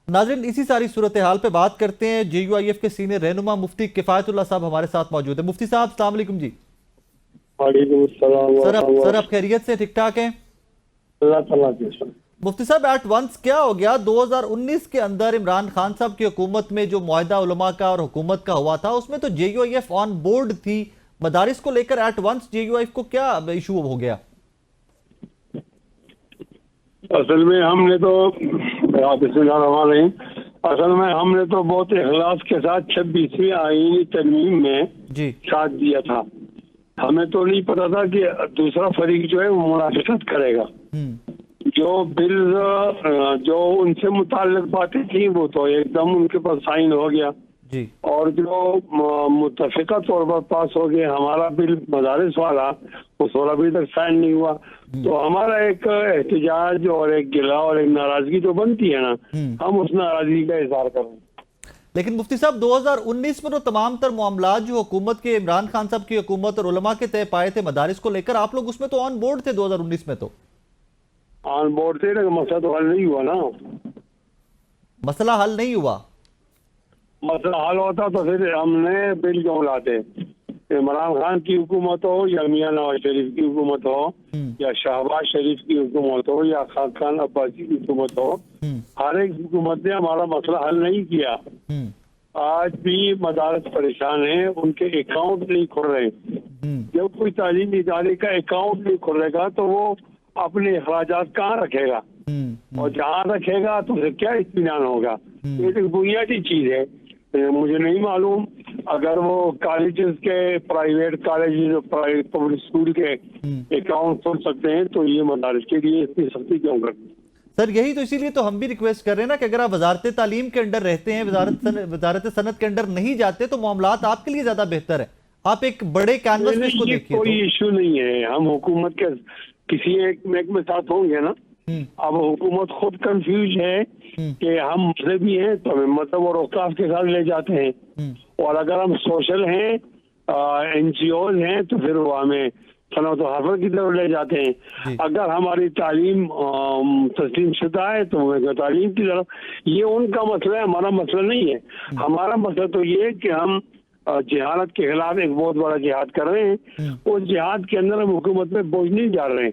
ناظرین اسی ساری صورتحال پہ بات کرتے ہیں. JUIF کے سینئر رہنما مفتی کفایت اللہ صاحب ہمارے ساتھ موجود ہیں. مفتی صاحب السلام علیکم. جی وعلیکم السلام. سر آپ خیریت سے ٹھیک ٹھاک ہیں؟ اللہ تعالیٰ کی شکر. مفتی صاحب ایٹ ونس کیا ہو گیا 2019 کے اندر عمران خان صاحب کی حکومت میں جو معاہدہ علماء کا اور حکومت کا ہوا تھا اس میں تو JUIF آن بورڈ تھی. مدارس کو لے کر ایٹ ونس JUIF کو کیا ایشو ہو گیا؟ اصل میں ہم نے تو ہم نے تو بہت اخلاص کے ساتھ 26ویں آئینی ترمیم میں جی ساتھ دیا تھا. ہمیں تو نہیں پتا تھا کہ دوسرا فریق جو ہے وہ منافقت کرے گا. جو بل جو ان سے متعلق باتیں تھیں وہ تو ایک دم ان کے پاس سائن ہو گیا جی اور جو متفقہ طور پر پاس ہو گیا ہمارا بل مدارس والا اس والا ابھی تک سائن نہیں ہوا. تو ہمارا ایک احتجاج اور ایک گلہ اور ایک ناراضگی تو بنتی ہے نا, ہم اس ناراضگی کا اظہار کریں. لیکن مفتی صاحب 2019 میں تو تمام تر معاملات جو حکومت کے عمران خان صاحب کی حکومت اور علماء کے طے پائے تھے مدارس کو لے کر, آپ لوگ اس میں تو آن بورڈ تھے. 2019 میں تو آن بورڈ تھے لیکن مسئلہ تو حل نہیں ہوا نا. مسئلہ حل نہیں ہوا. مسئلہ حل ہوتا تو پھر ہم نے بل کیوں لاتے. عمران خان کی حکومت ہو یا میاں نواز شریف کی حکومت ہو یا شہباز شریف کی حکومت ہو یا خاقان عباسی کی حکومت ہو, ہر ایک حکومت نے ہمارا مسئلہ حل نہیں کیا. آج بھی مدارس پریشان ہیں, ان کے اکاؤنٹ نہیں کھل رہے. جب کوئی تعلیمی ادارے کا اکاؤنٹ نہیں کھلے گا تو وہ اپنے اخراجات کہاں رکھے گا, اور جہاں رکھے گا تو پھر کیا اطمینان ہوگا. یہ ایک بنیادی چیز ہے. مجھے نہیں معلوم اگر وہ کالجز کے پرائیویٹ کالجز پبلک اسکول کے اکاؤنٹ کھول سکتے ہیں تو یہ مدارس کے لیے اتنی سختی کیوں کرتے ہیں؟ سر یہی تو اسی لیے تو ہم بھی ریکویسٹ کر رہے ہیں نا کہ اگر آپ وزارت تعلیم کے انڈر رہتے ہیں, وزارت صنعت کے انڈر نہیں جاتے تو معاملات آپ کے لیے زیادہ بہتر ہے. آپ ایک بڑے کینوس میں اس کو دیکھیے. کوئی ایشو نہیں ہے, ہم حکومت کے کسی ایک محکمے ساتھ ہوں گے نا. اب حکومت خود کنفیوز ہے کہ ہم مذہبی ہیں تو ہمیں مذہب اور اوقاف کے ساتھ لے جاتے ہیں, اور اگر ہم سوشل ہیں NGOز ہیں تو پھر وہ ہمیں صنعت و حرفت کی طرف لے جاتے ہیں. اگر ہماری تعلیم تسلیم شدہ ہے تو وہ تعلیم کی طرف. یہ ان کا مسئلہ ہے, ہمارا مسئلہ نہیں ہے. ہمارا مسئلہ تو یہ ہے کہ ہم جہالت کے خلاف ایک بہت بڑا جہاد کر رہے ہیں. اس جہاد کے اندر ہم حکومت میں بوجھ نہیں ڈال رہے ہیں.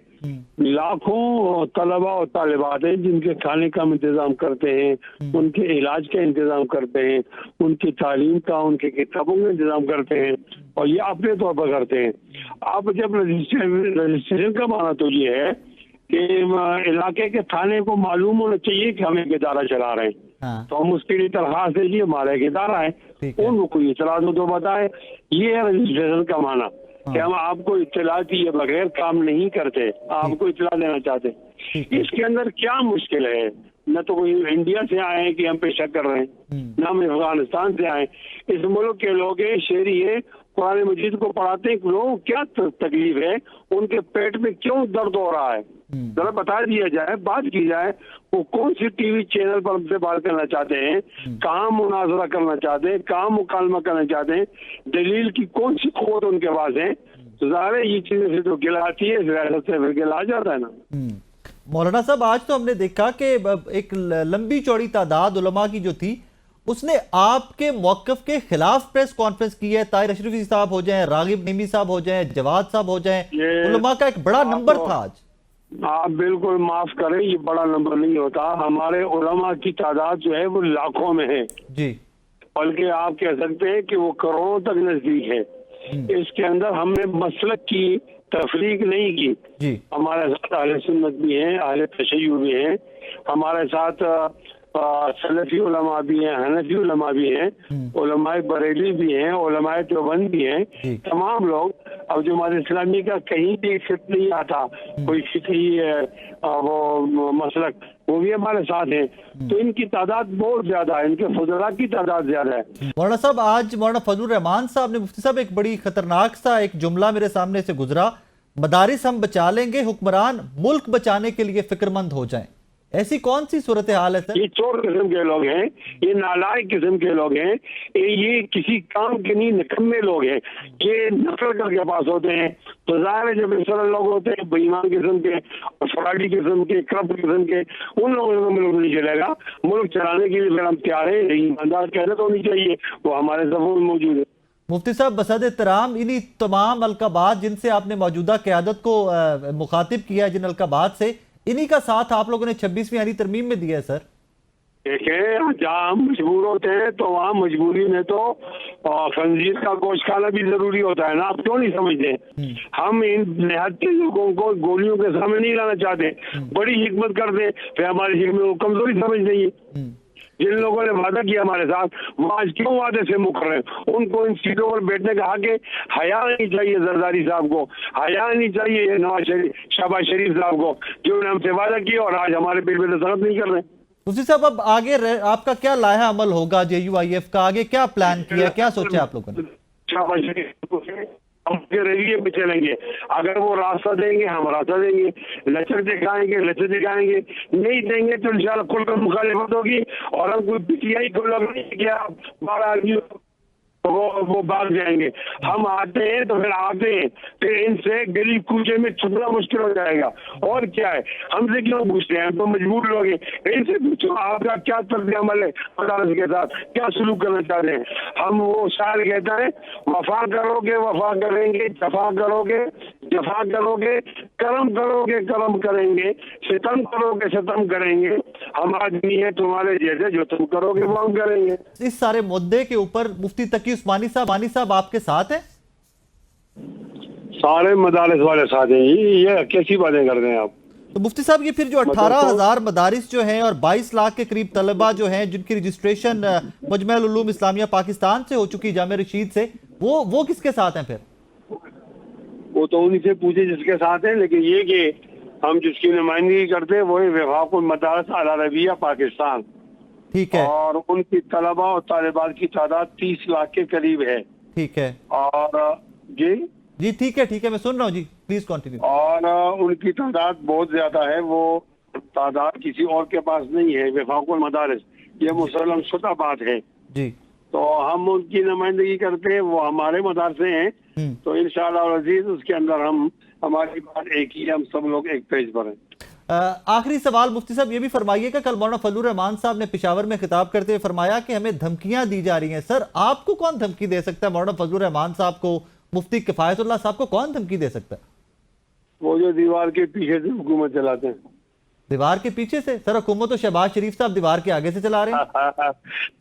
لاکھوں طلبہ اور طالبات ہیں جن کے کھانے کا ہم انتظام کرتے ہیں, ان کے علاج کا انتظام کرتے ہیں, ان کی تعلیم کا, ان کی کتابوں کا انتظام کرتے ہیں, اور یہ اپنے طور پر کرتے ہیں. اب جب رجسٹریشن کا معنی تو یہ ہے کہ علاقے کے تھانے کو معلوم ہونا چاہیے کہ ہم ایک ادارہ چلا رہے ہیں, تو ہم اس کے لیے درخواست دیں, یہ ہمارا ایک ادارہ ہے, ان کو اطلاع دو تو بتائے. یہ ہے رجسٹریشن کا معنی کہ ہم آپ کو اطلاع دیے بغیر کام نہیں کرتے, آپ کو اطلاع دینا چاہتے. اس کے اندر کیا مشکل ہے؟ نہ تو کوئی انڈیا سے آئے ہیں کہ ہم پہ شک کر رہے ہیں, نہ ہم افغانستان سے آئے. اس ملک کے لوگ ہیں, شہری ہیں, قرآن مجید کو پڑھاتے ہیں. لوگوں کیا تکلیف ہے, ان کے پیٹ میں کیوں درد ہو رہا ہے, ذرا بتا دیا جائے, بات کی جائے. وہ کون سی ٹی وی چینل پر ہم سے بات کرنا چاہتے ہیں, کہاں مناظرہ کرنا چاہتے ہیں, کہاں مکالمہ کرنا چاہتے ہیں, دلیل کی کون سی قوت ان کے پاس ہے. تو ظاہر ہے یہ چیزیں سے تو گلا آتی ہے, ریاست سے پھر گلا آ جاتا ہے نا. مولانا صاحب آج تو ہم نے دیکھا کہ ایک لمبی چوڑی تعداد علماء کی جو تھی اس نے آپ کے موقف کے خلاف پریس کانفرنس کی ہے. طاہر اشرفی صاحب ہو جائیں, راغب نعیمی صاحب ہو جائیں, جواد صاحب ہو جائیں, علماء کا ایک بڑا نمبر تھا آج. آپ بالکل معاف کریں, یہ بڑا نمبر نہیں ہوتا. ہمارے علماء کی تعداد جو ہے وہ لاکھوں میں ہے جی, بلکہ آپ کہہ سکتے ہیں کہ وہ کروڑوں تک نزدیک ہے. اس کے اندر ہم نے مسلک کی تفریق نہیں کی جی. ہمارے ساتھ اہل سنت بھی ہیں, اہل تشیع بھی ہیں, ہمارے ساتھ سلفی علماء بھی ہیں, حنفی علماء بھی ہیں, علماء بریلی بھی ہیں, علماء دیوبند بھی ہیں. تمام لوگ. اب جو ہمارے اسلامی کا کہیں بھی فٹ نہیں آتا, کوئی فقہی وہ مسلک, وہ بھی ہمارے ساتھ ہیں. تو ان کی تعداد بہت زیادہ ہے, ان کے فضلاء کی تعداد زیادہ ہے. مولانا صاحب آج مولانا فضل الرحمان صاحب نے, مفتی صاحب, ایک بڑی خطرناک سا ایک جملہ میرے سامنے سے گزرا, مدارس ہم بچا لیں گے, حکمران ملک بچانے کے لیے فکر مند ہو جائیں. ایسی کون سی صورتحال ہے سر؟ یہ چور قسم کے لوگ ہیں، یہ نالائق قسم کے لوگ ہیں، یہ کسی کام کے نہیں نکمے لوگ ہیں، یہ نفرت کر کے پاس ہوتے ہیں. تو ظاہر ہے جب اس طرح لوگ ہوتے ہیں بے ایمان قسم کے اور فراڈی قسم کے کرپٹ قسم کے، ان لوگوں کو ملک نہیں چلے گا. ملک چلانے کے لیے اگر ہم تیار ہیں، ایماندار قیادت ہونی چاہیے، وہ ہمارے صفوں میں موجود ہے. مفتی صاحب بصد احترام انہی تمام القابات جن سے آپ نے موجودہ قیادت کو مخاطب کیا ہے، جن القابات سے، انہی کا ساتھ آپ لوگوں نے 26ویں آئینی ترمیم میں دیا ہے سر. دیکھیں جہاں ہم مجبور ہوتے ہیں تو وہاں مجبوری میں تو خنزیر کا گوشت کھانا بھی ضروری ہوتا ہے نا. آپ کیوں نہیں سمجھتے؟ ہم ان نہایت لوگوں کو گولیوں کے سامنے نہیں لانا چاہتے، بڑی حکمت کر دیں، پھر ہماری حکمت کو کمزوری سمجھ دیں گے. جن لوگوں نے وعدہ کیا ہمارے ساتھ، وہ آج کیوں وعدے سے مکر رہے ہیں؟ ان کو ان سیٹوں پر بیٹھنے کا حق ہے. حیا نہیں چاہیے زرداری صاحب کو، حیا نہیں چاہیے نواز شریف شہباز شریف صاحب کو، جو نے ہم سے وعدہ کیا اور آج ہمارے پیٹ پہ دستخط نہیں کر رہے. مفتی صاحب اب آگے آپ کا کیا لائحہ عمل ہوگا؟ JUIF کا آگے کیا پلان کیا، کیا سوچا آپ لوگوں نے؟ شہباز شریف کو ہم کے رویے پہ چلیں گے. اگر وہ راستہ دیں گے ہم راستہ دیں گے، لچک دکھائیں گے لچک دکھائیں گے، نہیں دیں گے تو انشاءاللہ کل کا مخالفت ہوگی. اور ہم کوئی PTI کو لگ نہیں کیا 12 آدمی وہ بھاگ جائیں گے. ہم آتے ہیں تو پھر آتے ہیں، پھر ان سے گلی کوچے میں چھپنا مشکل ہو جائے گا. اور کیا ہے، ہم سے کیوں پوچھتے ہیں؟ ہم تو مجبور لوگ ہیں. ان سے پوچھو آپ کا کیا طرز عمل ہے عدالت کے ساتھ، کیا سلوک کرنا چاہتے ہیں. ہم وہ شاعر کہتا ہے وفا کرو گے وفا کریں گے، جفا کرو گے جفا کرو گے، کرم کرو گے کرم کریں گے، ستم کرو گے ستم کریں گے. ہم آدمی ہیں تمہارے جیسے، جو تم کرو گے وہ ہم کریں گے. اس سارے مدعے کے اوپر مفتی تقی عثمانی صاحب آپ کے ساتھ ہیں؟ سارے مدارس والے ساتھ ہیں. یہ کیسی باتیں کر رہے ہیں آپ؟ تو مفتی صاحب یہ پھر جو 18,000 مدارس جو ہیں اور 22 لاکھ کے قریب طلبہ جو ہیں جن کی رجسٹریشن مجمع العلوم اسلامیہ پاکستان سے ہو چکی جامعہ رشید سے، وہ کس کے ساتھ ہیں پھر؟ وہ تو انہی سے پوچھے جس کے ساتھ ہیں. لیکن یہ کہ ہم جس کی نمائندگی کرتے ہیں وہی وفاق المدارس العربیہ پاکستان، ٹھیک ہے، اور ان کی طلبہ اور طالبات کی تعداد 30 لاکھ کے قریب ہے. ٹھیک ہے اور جی ٹھیک ہے میں سن رہا ہوں جی، پلیز کنٹینیو. اور ان کی تعداد بہت زیادہ ہے، وہ تعداد کسی اور کے پاس نہیں ہے. وفاق المدارس یہ مسلم شدہ بات ہے جی. تو ہم ان کی نمائندگی کرتے ہیں، وہ ہمارے مدارسے ہیں. تو انشاءاللہ العزیز اس کے اندر ہماری بات ایک ہی ہے، ہم سب لوگ ایک پیج پر ہیں. آخری سوال مفتی صاحب یہ بھی فرمائیے کہ کل مولانا فضل الرحمان صاحب نے پشاور میں خطاب کرتے ہوئے فرمایا کہ ہمیں دھمکیاں دی جا رہی ہیں. سر آپ کو کون دھمکی دے سکتا ہے؟ مولانا فضل الرحمان صاحب کو، مفتی کفایت اللہ صاحب کو کون دھمکی دے سکتا ہے؟ وہ جو دیوار کے پیچھے سے حکومت چلاتے ہیں. دیوار کے پیچھے سے؟ سر حکومت تو شہباز شریف صاحب دیوار کے آگے سے چلا رہے ہیں.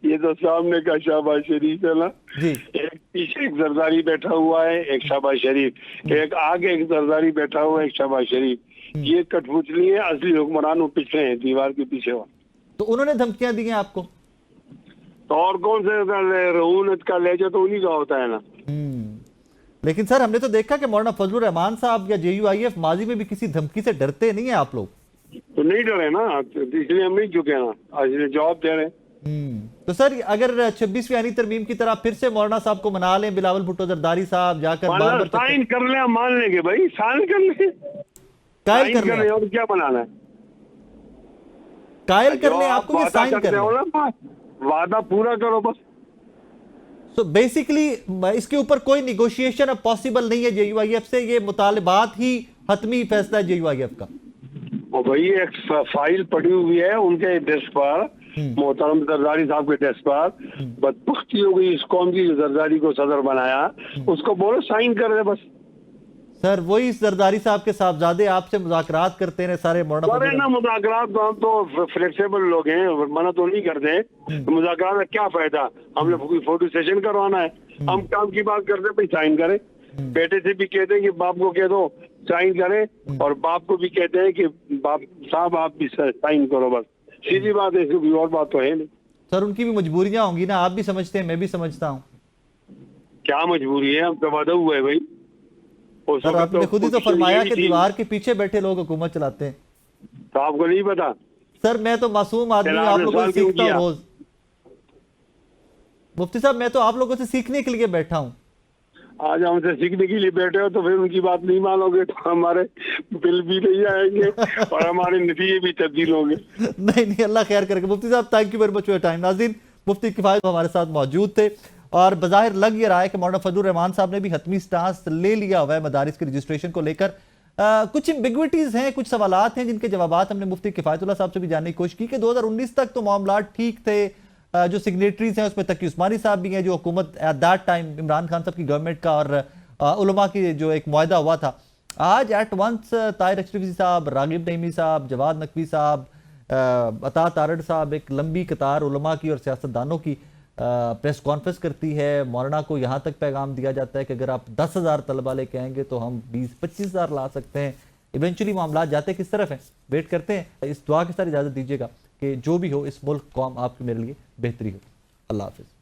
یہ تو سامنے کا شہباز شریف ہے نا جی. ایک پیچھے ایک زرداری بیٹھا ہوا ہے، ایک شہباز شریف، ایک آگے ایک زرداری بیٹھا ہوا ہے، ایک شہباز شریف. یہ کٹ پتلی ہے، اصلی حکمران وہ پیچھے ہیں، دیوار کے پیچھے ہوا. تو انہوں نے دھمکیاں دی ہیں آپ کو؟ تو اور کون سے رعونت کا لہجہ تو انہی کا ہوتا ہے نا. لیکن سر ہم نے تو دیکھا کہ مولانا فضل الرحمان صاحب یا JUIF ماضی میں بھی کسی دھمکی سے ڈرتے نہیں ہیں آپ لوگ. تو نہیں ڈرے نا، اس لیے ہم نہیں جھکے نا، آج جواب دے رہے ہیں. تو سر اگر 26ویں آئینی ترمیم کی طرح پھر سے مولانا صاحب کو منا لیں، بلاول بھٹو زرداری صاحب جا کر سائن کر لیں، مان لیں گے بھائی، سائن کر لیں، قائل کر لیں. اور کیا بنانا ہے؟ قائل کر لیں آپ کو کہ سائن کر لیں. وعدہ پورا کرو بس. تو بیسیکلی اس کے اوپر کوئی نیگوشیشن اب پاسبل نہیں ہے JUIF سے، یہ مطالبات ہی حتمی فیصلہ ہے JUIF کا. اور بھائی ایک فائل پڑی ہوئی ہے ان کے ڈیسک پر، محترم زرداری صاحب کے ڈیسک پر. بدبختی ہو گئی اس قوم کی جو زرداری کو صدر بنایا، اس کو بولو سائن کر دے بس. سر وہی زرداری صاحب کے صاحبزادے آپ سے مذاکرات کرتے ہیں سارے کرے نا مذاکرات. ہم تو فلیکسیبل لوگ ہیں، منع تو نہیں کرتے. مذاکرات کا کیا فائدہ؟ ہم نے فوٹو سیشن کروانا ہے، ہم کام کی بات کرتے ہیں، سائن کریں. بیٹے سے بھی کہتے ہیں کہ باپ کو کہہ دو سائن کریں، اور باپ کو بھی کہتے ہیں کہ باپ صاحب آپ بھی سائن کرو بس. سیدھی بات ہے، کوئی اور بات تو ہے نہیں. سر ان کی بھی مجبوریاں ہوں گی نا، آپ بھی سمجھتے ہیں، میں بھی سمجھتا ہوں. کیا مجبوری ہے؟ ہم کا وعدہ ہوا ہے بھائی. سر آپ نے خود ہی تو فرمایا کہ دیوار کے پیچھے بیٹھے لوگ حکومت چلاتے ہیں. تو آپ کو نہیں پتا؟ سر میں تو معصوم آدمی ہوں، آپ لوگوں سے سیکھتا ہوں روز. مفتی صاحب میں تو آپ لوگوں سے سیکھنے کے لیے بیٹھا ہوں. آج ہم سے سیکھنے کے لیے بیٹھے ہو تو پھر ان کی بات نہیں مانو گے تو ہمارے بل بھی نہیں آئیں گے اور ہمارے نتیجے بھی تبدیل ہوں گے. نہیں اللہ خیر کرے گا. مفتی صاحب thank you very much for time. ناظرین مفتی کفایت ہمارے ساتھ موجود تھے اور بظاہر لگ یہ رہا ہے کہ مولانا فضل الرحمان صاحب نے بھی حتمی سٹانس لے لیا ہوا ہے مدارس کی رجسٹریشن کو لے کر. کچھ امبیگوٹیز ہیں, کچھ سوالات ہیں جن کے جوابات ہم نے مفتی کفایت اللہ صاحب سے بھی جاننے کی کوشش کی کہ 2019 تک تو معاملات ٹھیک تھے. جو سگنیٹریز ہیں اس میں تقی عثمانی صاحب بھی ہیں جو حکومت at that time Imran Khan صاحب کی گورنمنٹ کا اور علماء کی جو ایک معاہدہ ہوا تھا. آج ایٹ ونس طاہر اشرفی صاحب, راغب نعیمی صاحب, جواد نقوی صاحب, عطا تارڑ صاحب, ایک لمبی قطار علماء کی اور سیاستدانوں کی پریس کانفرنس کرتی ہے. مولانا کو یہاں تک پیغام دیا جاتا ہے کہ اگر آپ 10,000 طلبہ لے کے آئیں گے تو ہم 20-25,000 لا سکتے ہیں. ایونچولی معاملات جاتے کس طرف ہیں, ویٹ کرتے ہیں. اس دعا کے ساتھ اجازت دیجیے گا کہ جو بھی ہو اس ملک قوم آپ کے میرے لیے بہتری ہو. اللہ حافظ.